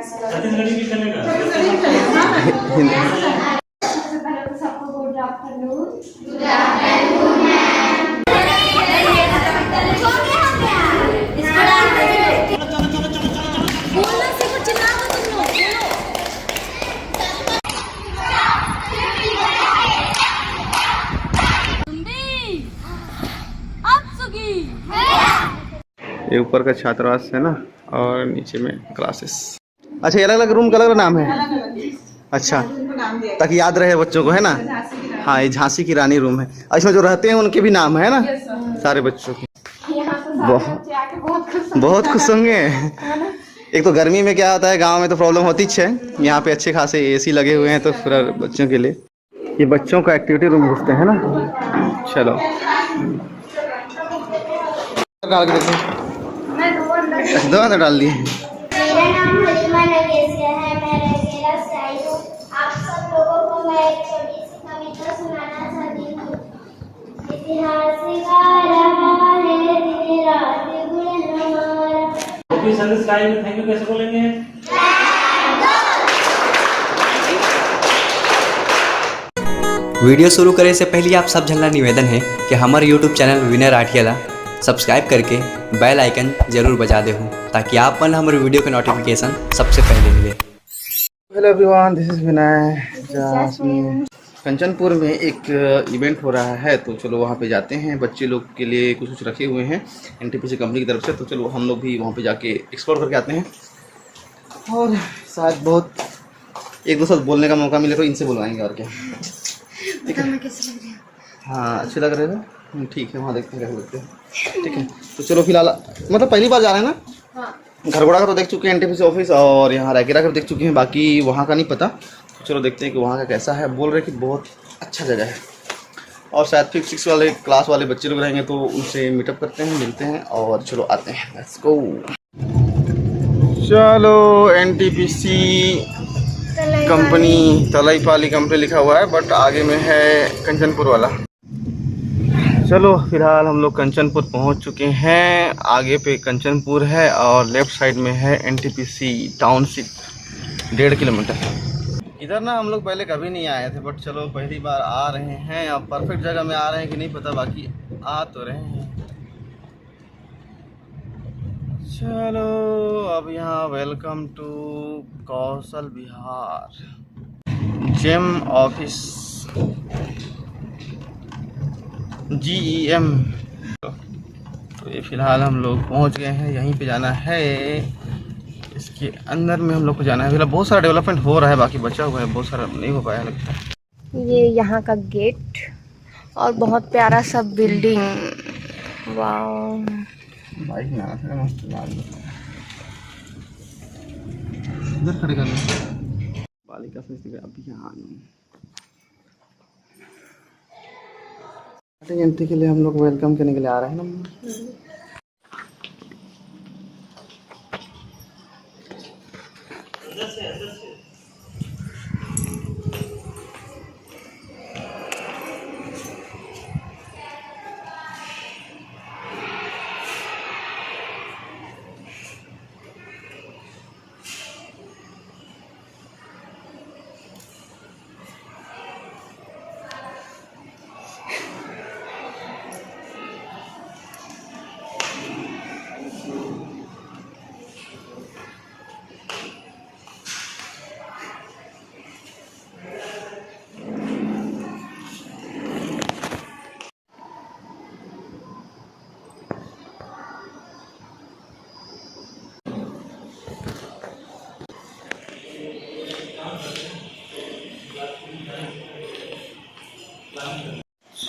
छत्तीसगढ़ी भी चलेगा। सबसे पहले तो सबको गुड आफ्टरनून। बोलना सीखो, चिल्ला दो तुम लोग, ये ऊपर का छात्रावास है ना, और नीचे में क्लासेस। अच्छा, ये अलग अलग रूम का अलग अलग नाम है। अच्छा, ताकि याद रहे बच्चों को, है ना। हाँ, ये झांसी की रानी रूम है। इसमें जो रहते हैं उनके भी नाम है ना, सारे बच्चों के। बहुत खुश होंगे। एक तो गर्मी में क्या होता है, गांव में तो प्रॉब्लम होती है, यहाँ पे अच्छे खासे एसी लगे हुए हैं, तो पूरा बच्चों के लिए ये बच्चों का एक्टिविटी रूम घुसते हैं ना। चलो डाल के देखो। दो अंदर डाल दिए। मेरा नाम हलिमा नगेसिया है। मैं रंगीला से आई हूँ। आप सब लोगों को मैं एक छोटी सी कविता सुनाना चाहती हूँ। इतिहास का रहा है दिन रात गुण हमारा। थैंक यू कैसे बोलेंगे? वीडियो शुरू करे से पहले आप सब झल्ला निवेदन है कि हमारे यूट्यूब चैनल विनय राठियाला सब्सक्राइब करके बेल आइकन जरूर बजा दे हो, ताकि आप पर हमारे वीडियो के नोटिफिकेशन सबसे पहले मिले। हेलो एवरीवन, दिस इज विनय। कंचनपुर में एक इवेंट हो रहा है, तो चलो वहाँ पे जाते हैं। बच्चे लोग के लिए कुछ कुछ रखे हुए हैं एनटीपीसी कंपनी की तरफ से, तो चलो हम लोग भी वहाँ पे जाके एक्सप्लोर करके आते हैं। और शायद बहुत एक दो साथ बोलने का मौका मिले तो इनसे बुलवाएंगे, और क्या। ठीक है, हाँ अच्छे लग रहे थे। ठीक है, वहाँ देखते हैं क्या लगते हैं। ठीक है, तो चलो फिलहाल, मतलब पहली बार जा रहे हैं ना। घरगोड़ा का तो देख चुके हैं, एनटीपीसी ऑफिस, और यहाँ रायकेला का देख चुके हैं, बाकी वहाँ का नहीं पता। तो चलो देखते हैं कि वहाँ का कैसा है। बोल रहे कि बहुत अच्छा जगह है, और शायद 5th 6th वाले क्लास वाले बच्चे लोग रहेंगे, तो उनसे मीटअप करते हैं, मिलते हैं, और चलो आते हैं। Let's go. चलो, एनटीपीसी कंपनी, तलाईपाली कंपनी लिखा हुआ है, बट आगे में है कंचनपुर वाला। चलो फिलहाल हम लोग कंचनपुर पहुंच चुके हैं। आगे पे कंचनपुर है और लेफ्ट साइड में है एनटीपीसी टाउनशिप, 1.5 किलोमीटर। इधर ना हम लोग पहले कभी नहीं आए थे, बट चलो पहली बार आ रहे हैं। अब परफेक्ट जगह में आ रहे हैं कि नहीं पता, बाकी आ तो रहे हैं। चलो अब यहाँ welcome to Kaushal Vihar GeM office, GEM। तो ये फिलहाल हम लोग पहुंच गए हैं, यहीं पे जाना है। इसके अंदर में हम लोग को जाना है। फिलहाल बहुत सारा डेवलपमेंट हो रहा है, बाकी बचा हुआ है, बहुत सारा नहीं हो पाया लगता है। ये यहाँ का गेट और बहुत प्यारा सा बिल्डिंग। वाओ, बाइक में आना था मस्त। इधर खड़े कर बालिका संस्कृति अभियान। एंट्री के लिए हम लोग वेलकम करने के लिए आ रहे हैं ना।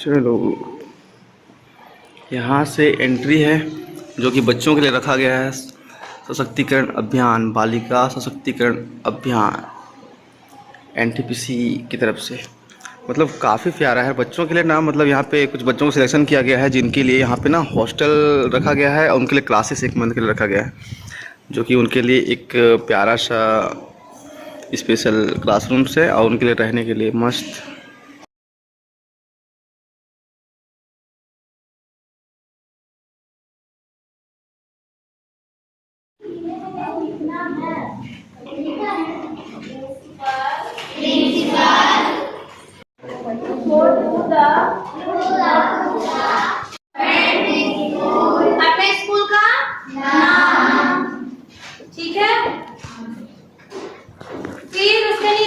चलो, यहाँ से एंट्री है, जो कि बच्चों के लिए रखा गया है। सशक्तिकरण अभियान, बालिका सशक्तिकरण अभियान, एनटीपीसी की तरफ से। मतलब काफ़ी प्यारा है बच्चों के लिए ना। मतलब यहाँ पे कुछ बच्चों को सिलेक्शन किया गया है, जिनके लिए यहाँ पे ना हॉस्टल रखा गया है, और उनके लिए क्लासेस 1 मंथ के लिए रखा गया है, जो कि उनके लिए एक प्यारा सा स्पेशल क्लासरूम्स है, और उनके लिए रहने के लिए मस्त।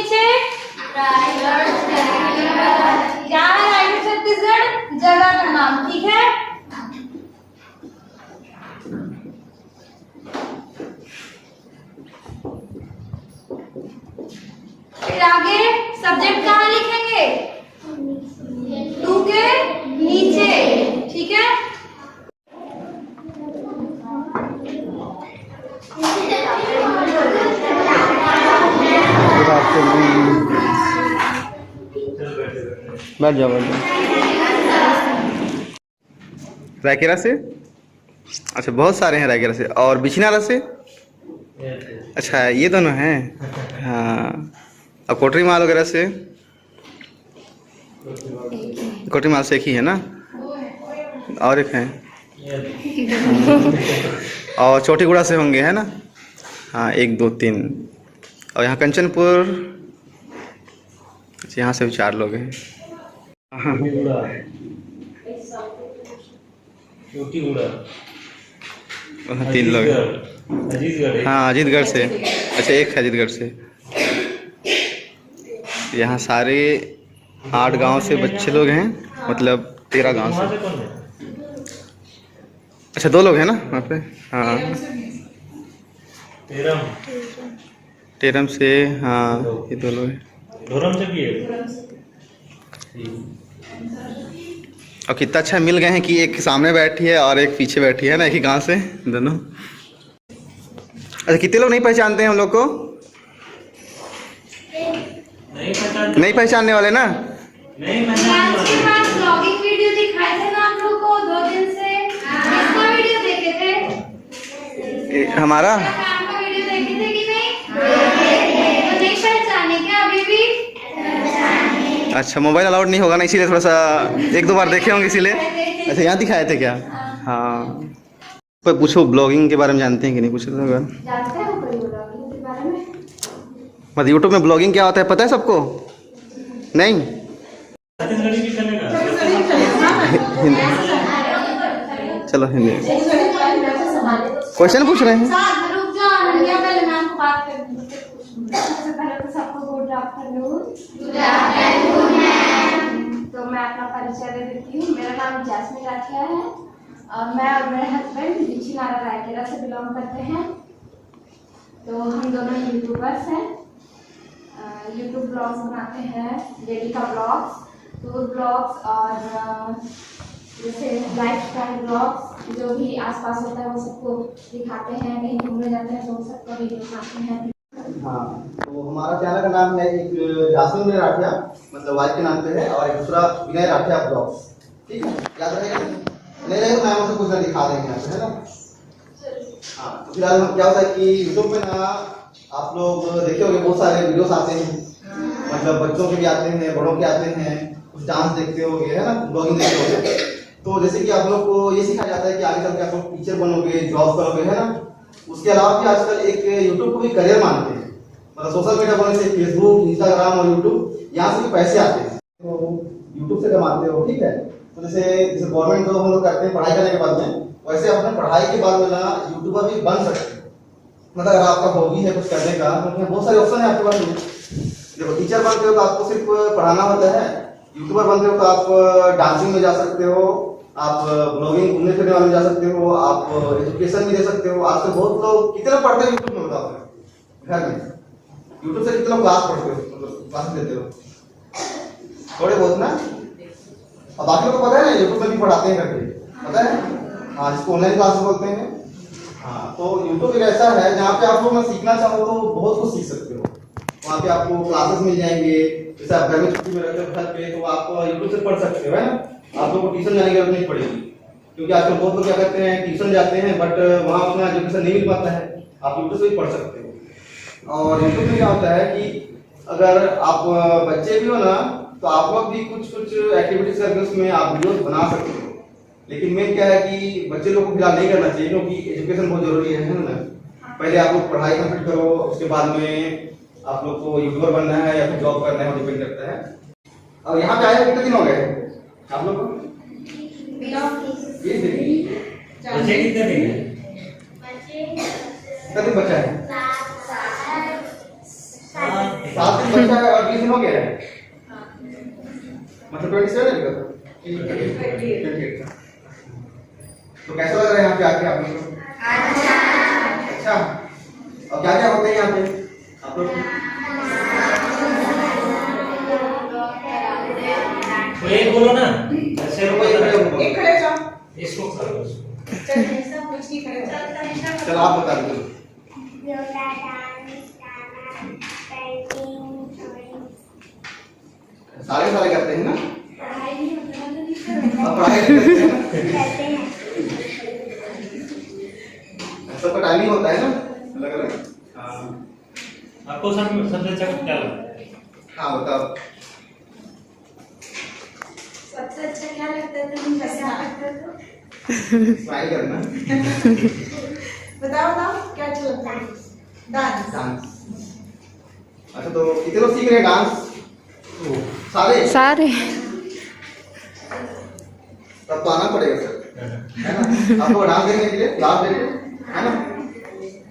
नीचे क्या है रायगढ़ छत्तीसगढ़ जगह का नाम, ठीक है। फिर आगे सब्जेक्ट कहाँ लिखेंगे, 2 के नीचे, ठीक है। बैठ जाओ रायकेला से। अच्छा बहुत सारे हैं रायकेला से, और बिछनारा से। अच्छा ये दोनों हैं, हाँ। और कोटरी माल वगैरह से, कोटरी माल से एक ही है ना, और एक है। और चौटीगुड़ा से होंगे, है ना, हाँ 1 2 3। और यहाँ कंचनपुर, यहाँ से भी 4 लोग हैं। हाँ चोटीगुड़ा, 3 लोग हैं। अजीतगढ़, हाँ अजीतगढ़ से, अच्छा एक अजीतगढ़ से। यहाँ सारे 8 गांव से बच्चे लोग हैं, मतलब 13 गांव से। अच्छा 2 लोग हैं ना वहाँ पे, हाँ टेरम से, हाँ ये 2 लोग हैं। धोरम से भी है। और कितना अच्छा मिल गए हैं कि एक सामने बैठी है और एक पीछे बैठी है ना, एक ही गांव से दोनों। अच्छा कितने लोग नहीं पहचानते हैं हम लोग को? नहीं पहचानने वाले ना। नहीं आज के बाद ब्लॉगिंग वीडियो दिखाए थे ना आप लोग को 2 दिन से, किसका वीडियो देखे थे? हमारा काम का वीडियो देखे थे कि नहीं? तो नहीं पहचाने क्या अभी भी? अच्छा मोबाइल अलाउड नहीं होगा ना, इसीलिए थोड़ा सा 1-2 बार देखे होंगे इसीलिए। अच्छा यहाँ दिखाए थे क्या? हाँ पर पूछो ब्लॉगिंग के बारे में जानते हैं कि नहीं, पूछो तो। जानते हो कोई ब्लॉगिंग के बारे में? मतलब यूट्यूब में ब्लॉगिंग क्या होता है पता है सबको? नहीं छत्तीसगढ़ी भी चलेगा। हिंदी, चलो हिंदी क्वेश्चन पूछ रहे हैं। रुक जाओ अनन्या, पहले मैं आपको बात कर दूं। सबसे पहले तो सबको गुड आफ्टरनून। तो मैं अपना परिचय दे देती हूँ। मेरा नाम जैस्मिन राठिया है और मैं और मेरे हस्बैंड बिछनारा रायकेला से बिलोंग करते हैं। तो हम दोनों यूट्यूबर्स हैं, यूट्यूब ब्लॉग्स बनाते हैं, डेली का ब्लॉग्स, टूर ब्लॉग्स और जैसे लाइफस्टाइल ब्लॉग्स, जो भी आसपास होता है वो सबको दिखाते हैं। कहीं घूमने जाते हैं तो वो सबको वीडियो बनाते हैं। हाँ तो हमारा चैनल का नाम है, एक जासमीन राठिया मतलब वाइफ के नाम पे है, और एक दूसरा विनय राठिया ब्लॉग्स, ठीक है, याद रहेगा। नहीं रहेगा मैं आपको कुछ दिखा देंगे यहाँ पे, है ना। हाँ तो फिलहाल क्या होता है कि यूट्यूब में ना आप लोग देखे होंगे बहुत सारे वीडियोस आते हैं, मतलब बच्चों के भी आते हैं, बड़ों के आते हैं, कुछ डांस देखते होंगे, है ना, ब्लॉगिंग देखते होंगे। तो जैसे कि आप लोग को ये सिखाया जाता है कि आगे चल के आप लोग टीचर बनोगे, जॉब करोगे, है ना। उसके अलावा भी आजकल एक यूट्यूब को भी करियर मानते हैं, मतलब सोशल मीडिया बोलने से फेसबुक, इंस्टाग्राम और यूट्यूब, यहाँ से भी पैसे आते हैं, तो यूट्यूब से कमाते हो, ठीक है। तो जैसे गवर्नमेंट जॉब हम लोग करते हैं पढ़ाई करने के बाद में, वैसे अपने पढ़ाई के बाद में ना यूट्यूबर भी बन सकते हैं। मतलब अगर आपका हॉबी है कुछ करने का, तो बहुत सारे ऑप्शन है आपके पास में। देखो टीचर बनते हो तो आपको सिर्फ पढ़ाना होता है, यूट्यूबर बनते हो तो आप डांसिंग में जा सकते हो, आप ब्लॉगिंग घूमने फिरने वाले में जा सकते हो, आप एजुकेशन भी दे सकते हो। आजकल बहुत लोग कितना पढ़ते हैं यूट्यूब में, बताओ घर में यूट्यूब से कितना क्लास पढ़ते हो, मतलब क्लास देते हो थोड़े बहुत ना। और बाकी लोग को पता है ना यूट्यूब में भी पढ़ाते हैं करके, पता है, हाँ जिसको ऑनलाइन क्लास बोलते हैं। हाँ तो यूट्यूब एक ऐसा है जहाँ पे आप लोग ना सीखना चाहो तो बहुत कुछ सीख सकते हो। वहाँ पे आपको क्लासेस मिल जाएंगे, जैसे आप घर में छुट्टी में रहते हो घर पे, तो आप यूट्यूब से पढ़ सकते हो, है ना। आप लोगों को ट्यूशन जाने की जरूरत नहीं पड़ेगी, क्योंकि आजकल बहुत लोग क्या करते हैं ट्यूशन जाते हैं बट वहाँ उतना एजुकेशन नहीं मिल पाता है, आप यूट्यूब से भी पढ़ सकते हो। और यूट्यूब में क्या होता है कि अगर आप बच्चे भी हो ना तो आप लोग भी कुछ एक्टिविटीज करके उसमें आप वीडियोस बना सकते हो। लेकिन मेन क्या है कि बच्चे लोग को फिलहाल नहीं करना चाहिए, क्योंकि एजुकेशन बहुत जरूरी है ना। पहले आप लोग पढ़ाई कंप्लीट करो, उसके बाद में आप लोग को यूट्यूबर बनना है या फिर जॉब करना है, वो डिपेंड करता है। और यहाँ पे आए कितने दिन हो गए आप लोग को? बच्चे कितने दिन है? कितना दिन बचा है? 7 दिन बचा है। मतलब 27 लिखा था? ठीक है। तो कैसा लग रहा है यहाँ पे आके आप लोग को? अच्छा। और क्या क्या होते हैं यहाँ पे आप लोग? तो एक बोलो ना, ऐसे बोलो। एक खड़े जाओ। इसको करो। चल ऐसा कुछ नहीं खड़े जाओ। चलो आप बता दो। योगा, डांस, गाना, पेंटिंग, ड्राइंग। सारे करते हैं ना? पढ़ाई नहीं होता है आप पढ़ाई करते हैं ना? करते हैं। सबका टाइमिंग होता है ना अलग अलग। हाँ आपको सबसे अच्छा क्या लगता है? हाँ बताओ। सबसे अच्छा क्या लगता है? तुम कैसे लगता है? स्माइल करना। बताओ क्या अच्छा लगता है? डांस। डांस। अच्छा तो कितने लोग सीख रहे हैं डांस? सारे। तब तो आना पड़ेगा सर, है ना? आपको डांस देखने के लिए क्लास देखो, है ना?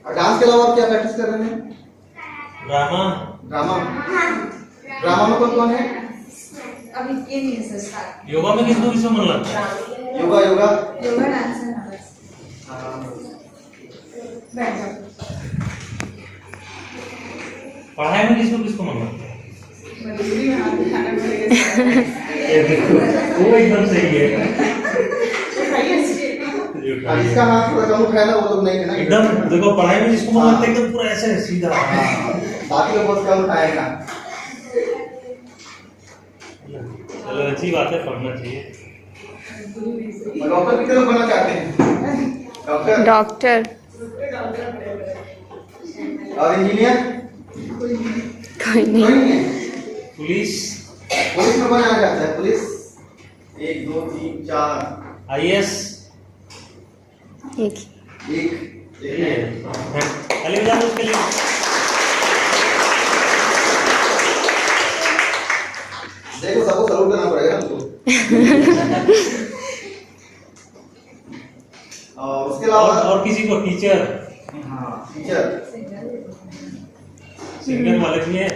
और डांस के अलावा आप क्या प्रैक्टिस कर रहे हैं? ड्रामा। ड्रामा में कौन है? अभी ये नहीं है स्टार्ट। योगा में किसको मन लगता है? योगा। योगा डांस है ना बस। बैठ जाओ। पढ़ाई में किसको मन लगता है? मजबूरी में हाथ दिखाना पड़ेगा। ये देखो, वो एकदम सही है। जिसका हाथ थोड़ा कम उठाया ना वो लोग नहीं है ना एकदम देखो, पढ़ाई में जिसको मन लगता है एकदम पूरा ऐसे सीधा। बाकी लोग बहुत कम उठाएगा। चलो अच्छी बात है, पढ़ना चाहिए। डॉक्टर कितने लोग बनना चाहते हैं? डॉक्टर और इंजीनियर? कोई नहीं। कोई नहीं है। पुलिस में बनाया जाता है पुलिस? 1 2 3 4 IAS एक एक है। खाली बजा दो उसके लिए। देखो सबको सलूट करना पड़ेगा ना तुमको। और उसके अलावा और किसी को टीचर। हाँ टीचर। सिंगर वाले भी है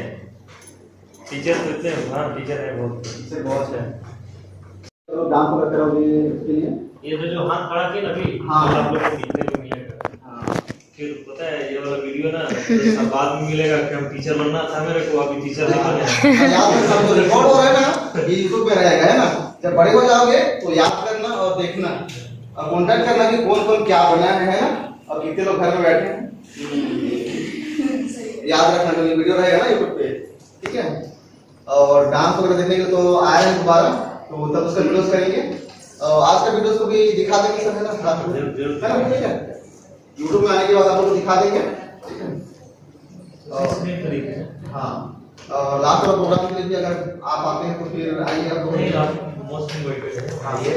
टीचर, तो इतने हाँ टीचर है बहुत, टीचर बहुत है। तो डांस करते रहोगे उसके लिए? ये जो हाथ खड़ा किया ना अभी, हाँ। आप लोग को देखने को मिलेगा। हाँ फिर पता है ये वाला वीडियो ना सब बाद में मिलेगा कि हम टीचर बनना था मेरे को, अभी टीचर नहीं बने। याद रखना, तो रिकॉर्ड हो रहा है ना ये यूट्यूब पे रहेगा, है ना? जब बड़े हो जाओगे तो याद करना और देखना और कॉन्टेक्ट करना कि कौन कौन क्या बना है ना, और कितने लोग घर में बैठे हैं। याद रखना, तो ये वीडियो रहेगा ना यूट्यूब पे, ठीक है? और डांस वगैरह देखने के लिए तो आए हैं दोबारा, तो तब उसका वीडियोस करेंगे। आज का वीडियोस को भी दिखा देंगे सब, है ना? जरूर। ठीक है, यूट्यूब में आने के बाद आप लोग को दिखा देंगे, ठीक है? इसमें तरीके से हाँ, और लास्ट वाला प्रोग्राम के लिए भी अगर आप आते हैं तो फिर आइए आप लोग। नहीं, आप मोस्ट इनवाइटेड है। हाँ ये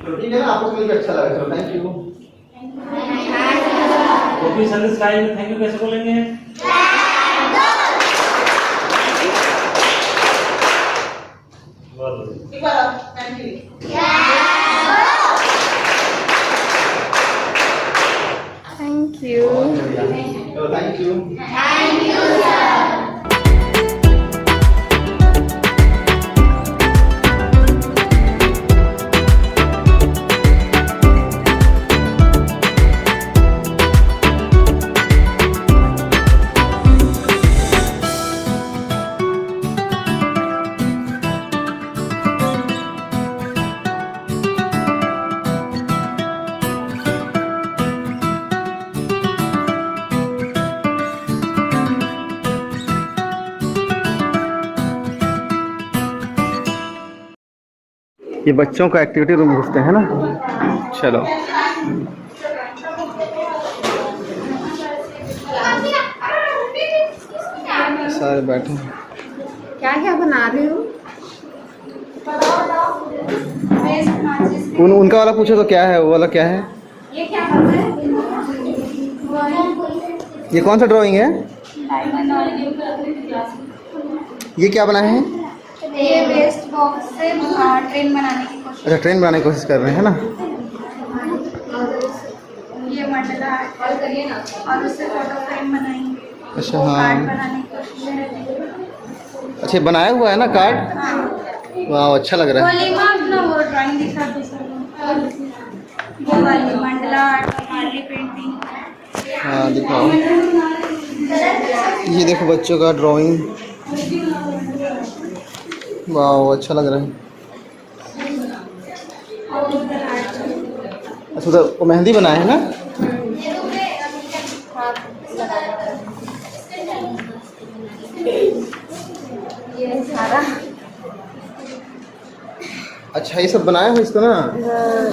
तो ठीक है ना, आपको मिलकर अच्छा लगा। चलो थैंक यू। वो भी सर्विस स्टाइल में थैंक यू कैसे बोलेंगे? बहुत एक बार थैंक यू। Thank you. चलो थैंक यू। ये बच्चों का एक्टिविटी रूम घुसते हैं ना। चलो सारे बैठे हैं। क्या क्या बना रहे हो? उनका वाला पूछो तो क्या है, वो वाला क्या है? ये क्या कर रहे हैं? ये कौन सा ड्राइंग है? ये क्या बनाए हैं? ये वेस्ट बॉक्स से ट्रेन बनाने की कोशिश। अच्छा ट्रेन बनाने की कोशिश कर रहे हैं ना। ये मंडला आर्ट करिए ना, और उससे फोटो फ्रेम बनाएंगे। अच्छा कार्ड हाँ बनाने की कोशिश है। अच्छा बनाया हुआ है ना कार्ड? वाह अच्छा लग रहा है। गोलीमा अपना वो ड्राइंग दिखा दो सर। वो वाली मंडला वाली पेंटिंग। हाँ दिखाओ। ये देखो बच्चों का ड्राइंग। वाह अच्छा लग रहा है। अच्छा उधर वो मेहंदी बनाए है ना? ये सारा अच्छा ये सब बनाए हो इसको ना?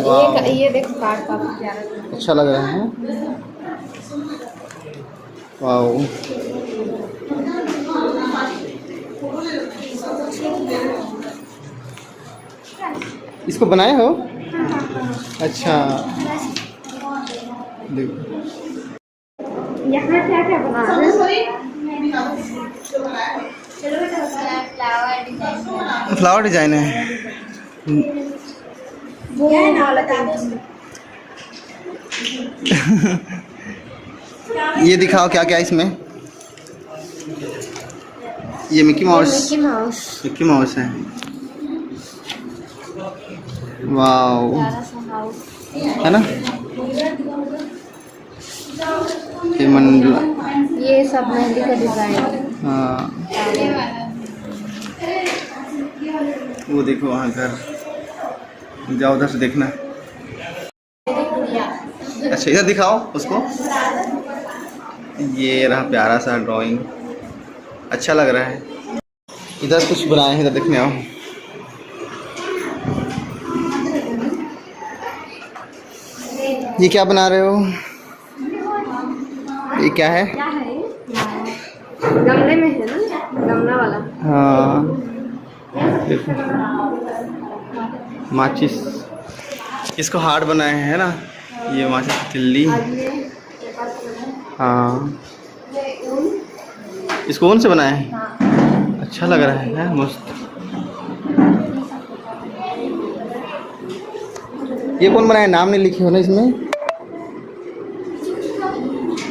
वाह ये देखो कार्ड काफी प्यारा है। अच्छा लग रहा है। वाह इसको बनाए हो? अच्छा देखो यहाँ क्या क्या बना रहे हो? फ्लावर डिजाइन है। वो वाला पेंटिंग। ये दिखाओ क्या क्या इसमें। ये मिकी माउस। मिकी माउस है। वाओ है ना? ये मंडला। ये सब मेहंदी का डिजाइन। हाँ वो देखो वहाँ घर। जाओ उधर से देखना। अच्छा इधर दिखाओ उसको। ये रहा प्यारा सा ड्राइंग। अच्छा लग रहा है। इधर कुछ बनाए हैं, इधर देखने आओ। ये क्या बना रहे हो? ये क्या है? गमले में है ना, गमला वाला। हाँ देखो माचिस। इसको हार्ट बनाए हैं ना, ये माचिस तिल्ली। हाँ इसको ऊन से बनाए हैं। अच्छा लग रहा है मस्त। ये कौन बनाया? नाम नहीं लिखे हो ना इसमें।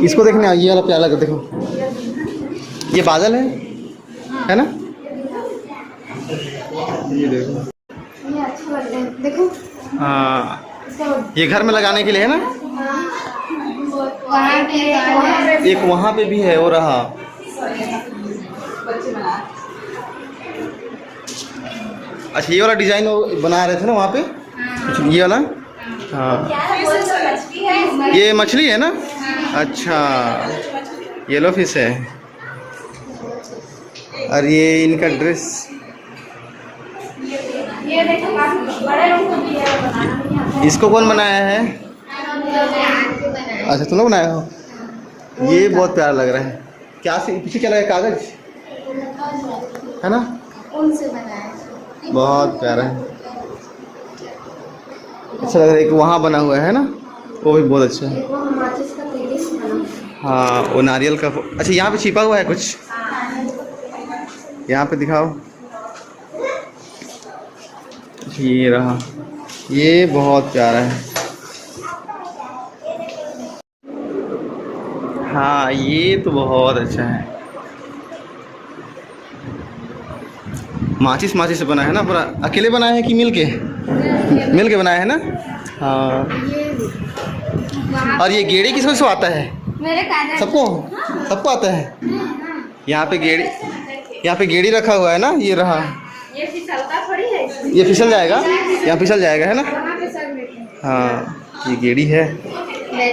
इसको देखने आओ। ये वाला प्याला कर देखो। ये बादल है ना? ये देखो। ये अच्छा लग रहा है, देखो। हाँ ये घर में लगाने के लिए है ना? एक वहाँ पे भी है वो रहा। अच्छा ये वाला डिजाइन वो बना रहे थे ना वहाँ पे? ये वाला? हाँ ये मछली है ना? अच्छा येलो फिश है। और ये इनका ड्रेस। ये देखो बड़े लोग को भी है बनाना। इसको कौन बनाया है? अच्छा तुम लोग बनाए हो? ये बहुत प्यारा लग रहा है। क्या से पीछे क्या लगा? कागज है ना? उनसे बनाया। बहुत प्यारा है। अच्छा लग रहा है। एक वहाँ बना हुआ है ना, वो भी बहुत अच्छा है। वो माचिस का तेली से बना। हाँ वो नारियल का। अच्छा यहाँ पे छिपा हुआ है कुछ? यहाँ पे दिखाओ। ये रहा। ये बहुत प्यारा है। हाँ ये तो बहुत अच्छा है। माचिस से बना है ना पूरा? अकेले बनाए हैं कि मिल के बनाए हैं ना? हाँ। और ये गेड़ी किसको आता है? मेरे कागज सबको आता है। यहाँ पे गेड़ी रखा हुआ है ना। ये रहा। ये फिसलता थोड़ी है। ये फिसल जाएगा। यहाँ फिसल जाएगा है ना? वहाँ पे सब बैठे हैं। हाँ ये गेड़ी है।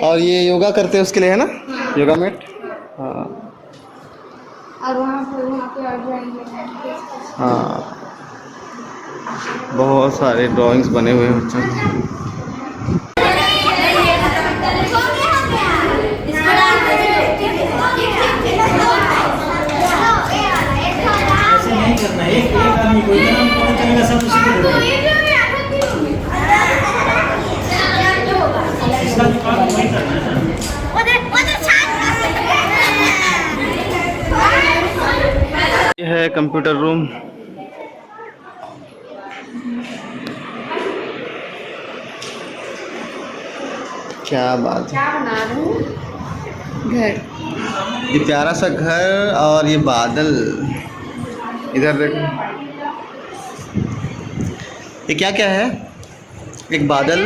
और ये योगा करते हैं उसके लिए है ना, योगा मैट। हाँ और वहाँ पे और ड्राइंग है। हाँ बहुत सारे ड्राइंग्स बने हुए हैं बच्चों के। ऐसे नहीं करना। एक आदमी को इतना कौन करेगा? सब उसी को दे दो। इसका भी काम वही करना है ना। ये है कंप्यूटर रूम। क्या बात है। क्या बना रहे हो? घर। ये प्यारा सा घर और ये बादल। इधर देखो, ये क्या क्या है? एक बादल,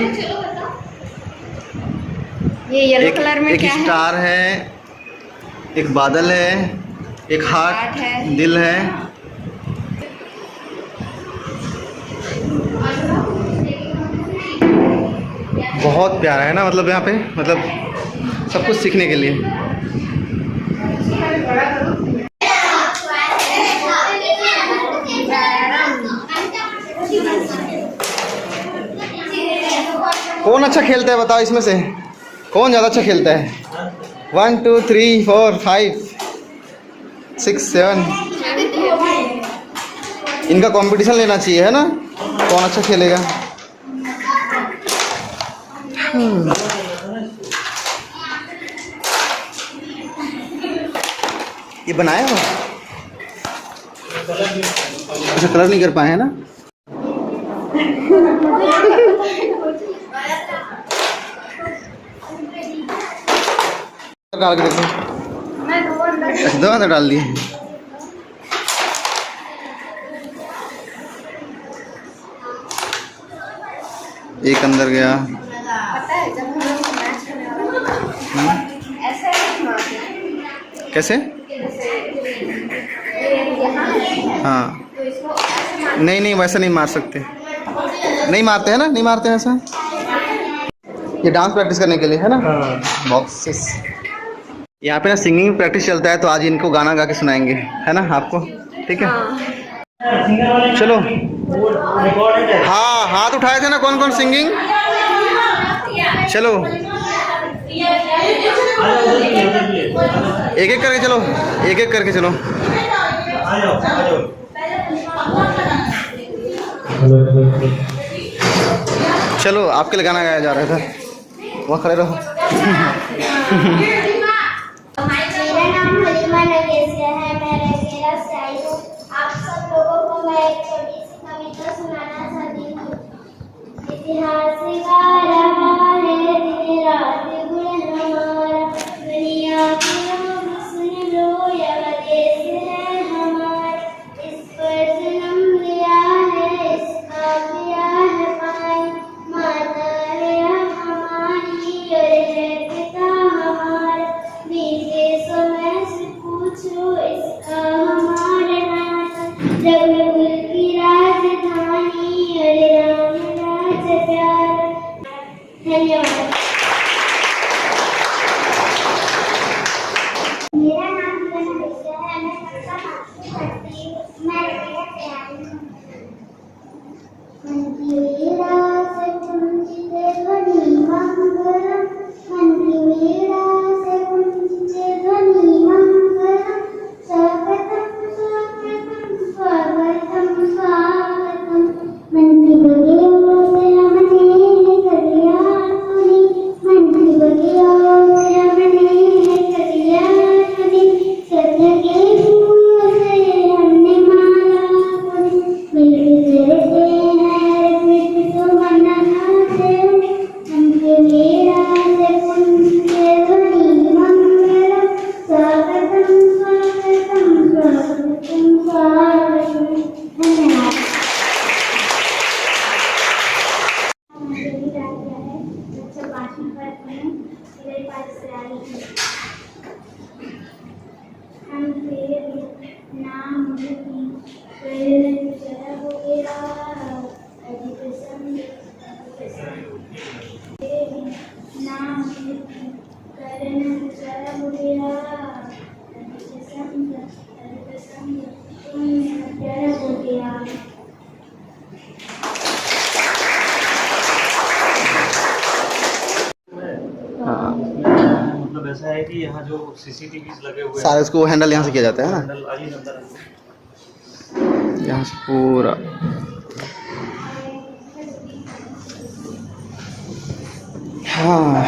ये येलो एक कलर में एक क्या है? स्टार है, एक बादल है, एक हार्ट हार्ट है। दिल है। बहुत प्यारा है ना, मतलब यहाँ पे मतलब सब कुछ सीखने के लिए। कौन अच्छा खेलता है बताओ इसमें से, कौन ज़्यादा अच्छा खेलता है? 1 2 3 4 5 6 7, इनका कंपटीशन लेना चाहिए है ना, कौन अच्छा खेलेगा। ये बनाया हुआ, अच्छा कलर नहीं कर पाए हैं ना। डाल के देखो, अच्छा 2 अंदर डाल दिए। एक अंदर गया। पता है जब हम लोग मैच करने वाला ऐसे नहीं मारते, कैसे? यहाँ हाँ, तो इसको ऐसे मार, नहीं नहीं वैसा नहीं मार सकते, नहीं मारते हैं ना, नहीं मारते हैं ऐसा। ये डांस प्रैक्टिस करने के लिए है ना। बॉक्सेस यहाँ पे ना सिंगिंग प्रैक्टिस चलता है, तो आज इनको गाना गा के सुनाएंगे है ना आपको, ठीक है। चलो, हाँ हाथ उठाए थे ना कौन कौन सिंगिंग, चलो एक एक करके चलो, एक एक करके चलो। चलो आपके लिए गाना गाया जा रहा था, वहाँ खड़े रहो। मेरा नाम हलीमा नगेसिया है, मैं रंगेला से आई हूँ। आप सब लोगों को मैं एक छोटी सी कविता सुनाना चाहती हूँ। इतिहास गा रहा है दिन रात गुण हमारा, दुनिया के लोग सुन लो यह देश है हमारा। इस पर जन्म लिया है, इसका किया है पानी, माता है हमारी और है पिता हमारा। बीते समय से पूछो इसका हमारा नाता, जगमुल की राजधानी और राम राज प्यारा। धन्यवाद। मेरा नाम गणेश है, मैं कक्षा 5 में पढ़ती हूँ। मैं रंगेला से आई हूँ। मन की वीणा से कुंजित ध्वनि मंगलम, मन की वीणा से कुंजित ध्वनि मंगलम, स्वागतम स्वागतम स्वागतम स्वागतम। मन की बगियों से हमने कलियां सुनी, मन की बगियों से हमने कलियां सुनी, सत्य के फूलों से हमने माला बुनी, मिलके चलते हैं फिर तो मनाते हो। मन की वीणा से कुंजित ध्वनि मंगलम, स्वागतम स्वागतम स्वागतम स्वागतम। धन्यवाद। मेरी राधिका है, कक्षा 5 में पढ़ती हूँ, मेरे पास से आई हूँ। हम तेरे नाम की प्रेरण चला हो गया, अधिक संग तेरे नाम की प्रेरण चला हो गया, अधिक संग तुम प्यारा हो गया। मतलब ऐसा है कि यहाँ जो CCTVs लगे हुए सारे इसको हैंडल यहाँ से किया जाता है ना, हैंडल आज ही अंदर है। यहाँ से पूरा। हाँ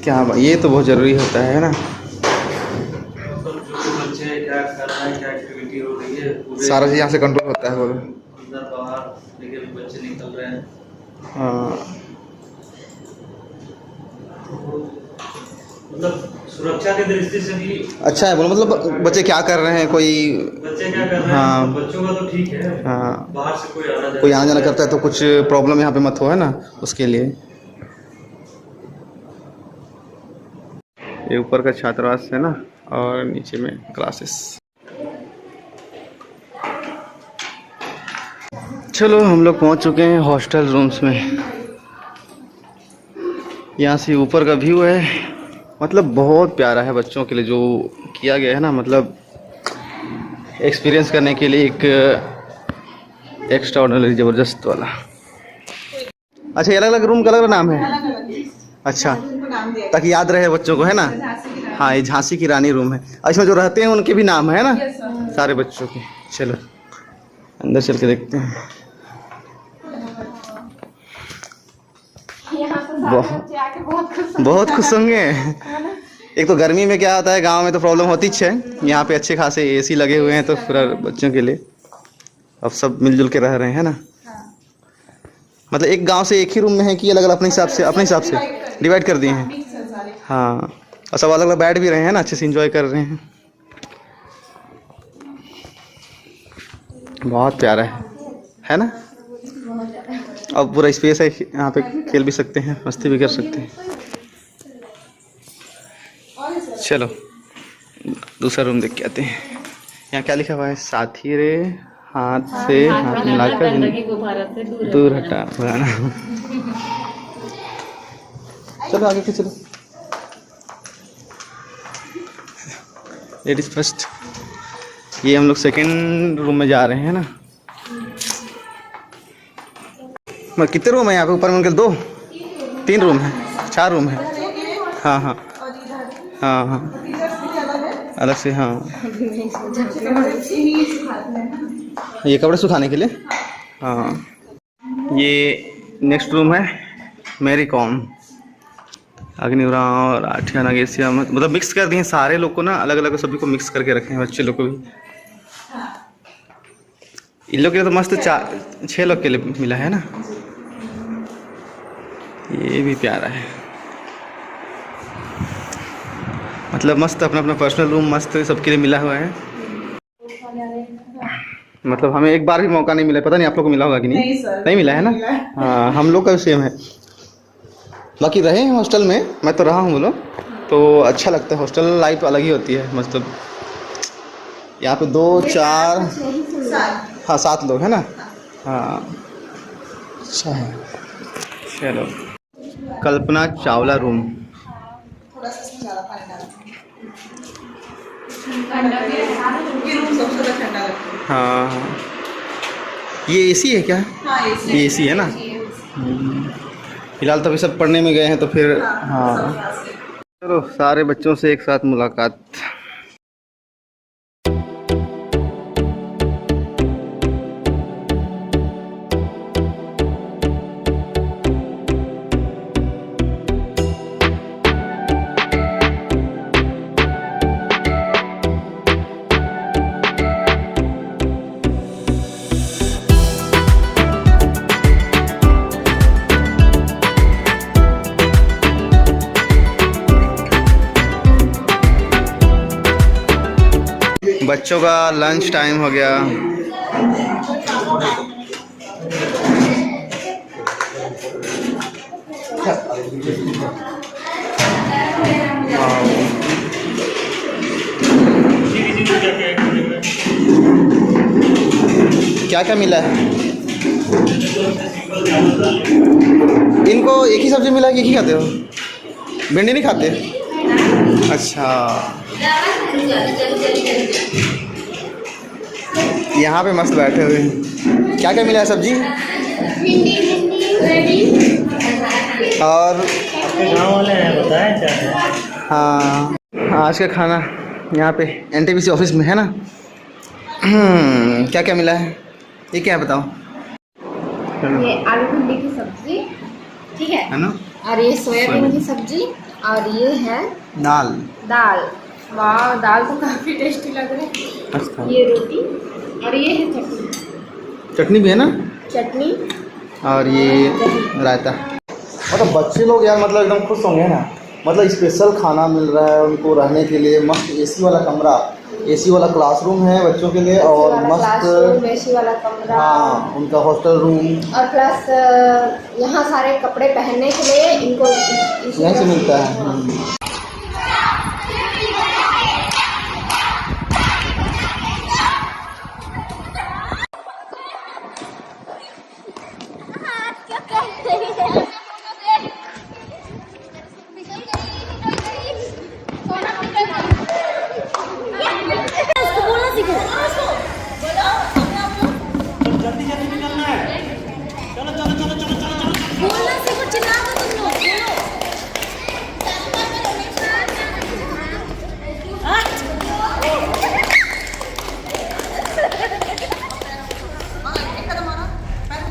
क्या ये तो बहुत ज़रूरी होता है ना, मतलब जो बच्चे क्या कर रहे हैं, क्या एक्टिविटी हो रही है, पूरे सारा चीज़ यहाँ से कंट्रोल होता है बोलो। अंदर बाहर लेकिन बच्चे निकल रहे हैं। हाँ मतलब सुरक्षा के दृष्टि से भी अच्छा है बोलो, मतलब बच्चे क्या कर रहे हैं, कोई बच्चे क्या कर रहे हैं। हाँ। तो बच्चों का तो ठीक है। हाँ। बाहर से कोई आना जाना करता है तो कुछ प्रॉब्लम यहाँ पे मत हो, है ना, उसके लिए। ये ऊपर का छात्रावास है ना, और नीचे में क्लासेस। चलो हम लोग पहुँच चुके हैं हॉस्टल रूम्स में। यहाँ से ऊपर का व्यू है, मतलब बहुत प्यारा है बच्चों के लिए जो किया गया है ना, मतलब एक्सपीरियंस करने के लिए एक एक्स्ट्रा ऑर्डिनरी ज़बरदस्त वाला। अच्छा, ये अलग अलग रूम का अलग अलग नाम है। अच्छा, ताकि याद रहे बच्चों को, है ना। हाँ, ये झांसी की रानी रूम है। इसमें जो रहते हैं उनके भी नाम है ना, सारे बच्चों के। चलो अंदर चल के देखते हैं। बहुत खुश होंगे। एक तो गर्मी में क्या होता है, गांव में तो प्रॉब्लम होती है, यहाँ पे अच्छे खासे एसी लगे हुए हैं, तो पूरा बच्चों के लिए अब सब मिलजुल के रह रहे हैं ना। मतलब एक गांव से एक ही रूम में है कि अलग अलग अपने हिसाब से डिवाइड कर दिए हैं। हाँ, और सब अलग अलग बैठ भी रहे हैं ना, अच्छे से एंजॉय कर रहे हैं। बहुत प्यारा है ना। अब पूरा स्पेस है, यहाँ पे खेल भी सकते हैं, मस्ती भी कर सकते हैं। चलो दूसरा रूम देख के आते हैं। यहाँ क्या लिखा हुआ है, साथी रे हाथ से हाथ मिलाकर दूर हटा पुराना। चलो आगे के चलो। Ladies first. ये हम लोग सेकेंड रूम में जा रहे हैं ना। कितने रूम है यहाँ पे ऊपर में अंकल? 2 3 रूम है, 4 रूम है। हाँ हाँ हाँ हाँ, अलग से। हाँ, ये कपड़े सुखाने के लिए। हाँ, ये नेक्स्ट रूम है मेरी कॉम, अग्निवरा और आठिया नागेशिया, मतलब मिक्स कर दिए सारे लोग को ना, अलग अलग सभी को मिक्स करके रखे हैं, बच्चे लोग को भी। इन लोग के लिए तो मस्त 6 लोग के लिए मिला है ना। ये भी प्यारा है, मतलब मस्त अपना अपना पर्सनल रूम मस्त सबके लिए मिला हुआ है। मतलब हमें एक बार भी मौका नहीं मिला, पता नहीं आप लोग को मिला होगा कि नहीं। नहीं सर, नहीं मिला है ना। हाँ, हम लोग का भी सेम है। बाकी रहे हैं हॉस्टल में, मैं तो रहा हूँ बोलो, तो अच्छा लगता है। हॉस्टल लाइफ अलग ही होती है, मतलब यहाँ पे 2 4 हाँ 7 लोग है ना। हाँ, अच्छा है। चलो कल्पना चावला रूम। थोड़ा सा इसमें ज़्यादा पानी डाला। ये रूम सबसे ज़्यादा ठंडा लगता है। हाँ हाँ, ये एसी है क्या? हाँ, ये एसी है ना। फिलहाल तो अभी सब पढ़ने में गए हैं, तो फिर हाँ। चलो सारे बच्चों से एक साथ मुलाकात। बच्चों का लंच टाइम हो गया। क्या क्या मिला है इनको? एक ही सब्जी मिला है कि एक ही खाते हो? भिंडी नहीं खाते? अच्छा, यहाँ पे मस्त बैठे हुए हैं। क्या क्या मिला है सब्जी? और गाँव वाले हैं, बताएं क्या है। हाँ, आज का खाना यहाँ पे एनटीपीसी ऑफिस में है ना। क्या क्या मिला है, ये क्या है बताओ? ये आलू भिंडी की सब्जी, ठीक है ना, और ये सोयाबीन की सब्जी, और ये है दाल। वाह, दाल तो काफी टेस्टी लग रही है। अच्छा, ये रोटी, और ये है चटनी भी है ना, चटनी, और ये रायता। मतलब बच्चे लोग यार मतलब एकदम खुश होंगे ना, मतलब स्पेशल खाना मिल रहा है उनको रहने के लिए। मस्त एसी वाला कमरा, एसी वाला क्लासरूम है बच्चों के लिए, और मस्त एसी वाला कमरा, हाँ उनका हॉस्टल रूम, और प्लस यहाँ सारे कपड़े पहनने के लिए इनको यहीं से मिलता है।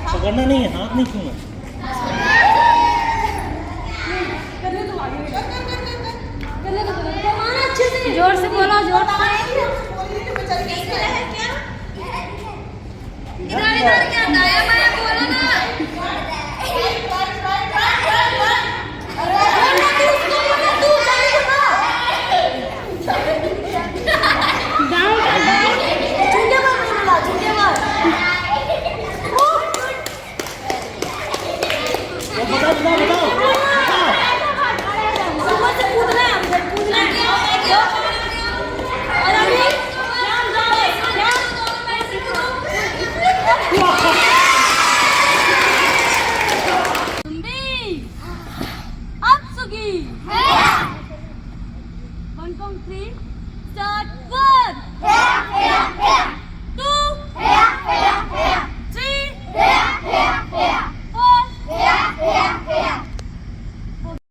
पकड़ना नहीं है, हाथ नहीं छूना। जोर से बोलो, जोर से।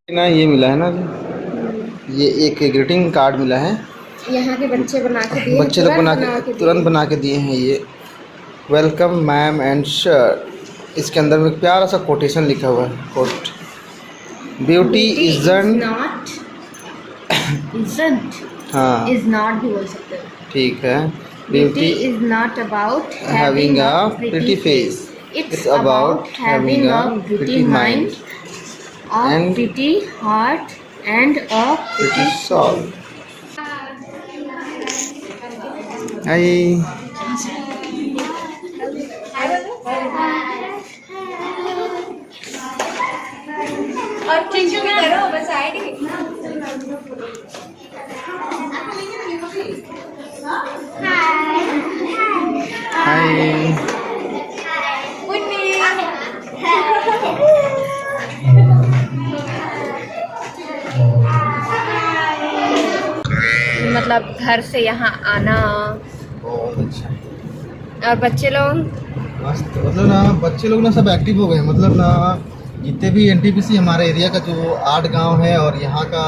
ना ये मिला है ना, ये एक ग्रीटिंग कार्ड मिला है। यहाँ के बच्चे बना के दिए, बच्चे लोग तुरंत बना के दिए हैं। ये वेलकम मैम एंड सर, इसके अंदर में प्यारा सा कोटेशन लिखा हुआ है, कोट, ब्यूटी इजंट हाँ इज नॉट भी बोल सकते हो, ठीक है। Beauty is not about having a pretty face, it's about having a pretty mind a and pretty heart and a pretty soul. Hi. और टिश्यू में करो बस आएगी। Hi. मतलब घर से यहाँ आना बहुत अच्छा। और बच्चे लोग मस्त, मतलब ना बच्चे लोग ना सब एक्टिव हो गए। मतलब ना जितने भी एनटीपीसी हमारे एरिया का जो 8 गांव है और यहाँ का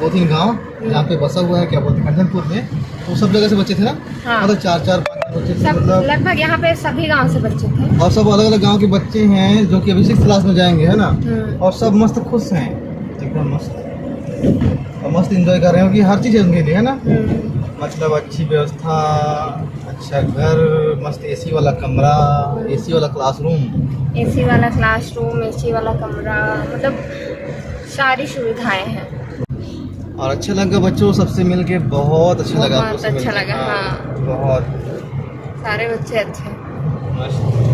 2-3 गांव जहाँ पे बसा हुआ है, क्या बोलते हैं, कंचनपुर में, तो सब जगह से बच्चे थे ना। हाँ। मतलब 4-4-5 बच्चे थे, सब मतलब लगभग यहाँ पे सभी गांव से बच्चे थे, और सब अलग अलग गांव के बच्चे हैं जो कि अभी 6th क्लास में जाएंगे, है ना। और सब मस्त खुश हैं, एकदम मस्त, और मस्त एंजॉय कर रहे हो कि हर चीज़ है उनके लिए, है ना। मतलब अच्छी व्यवस्था, अच्छा घर, मस्त एसी वाला कमरा, एसी वाला क्लासरूम, एसी वाला क्लासरूम, एसी वाला कमरा, मतलब सारी सुविधाएं हैं। और अच्छा लगा बच्चों सबसे मिलके, बहुत अच्छा लगा। बहुत अच्छा लगा, हाँ बहुत सारे बच्चे अच्छे। मस्त।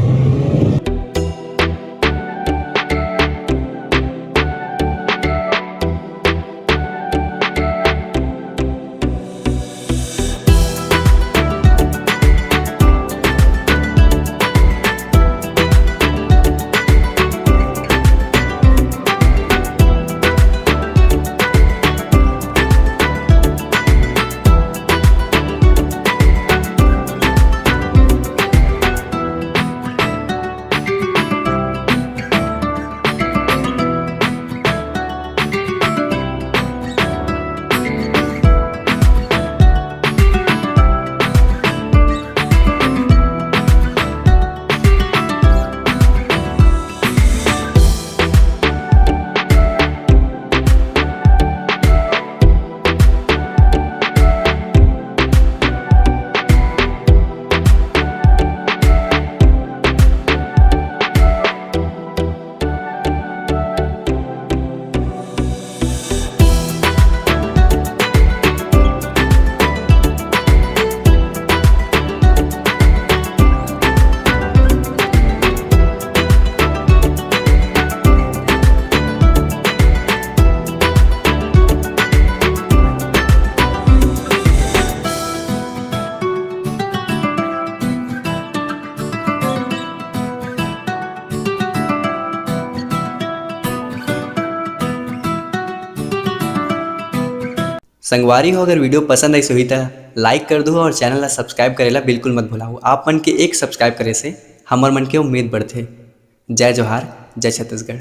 संगवारी हो, अगर वीडियो पसंद आई हुई तो लाइक कर दो और चैनल ला सब्सक्राइब करेला बिल्कुल मत भुलाओ। आप मन के एक सब्सक्राइब करे से हमर मन के उम्मीद बढ़थे। जय जोहार, जय छत्तीसगढ़।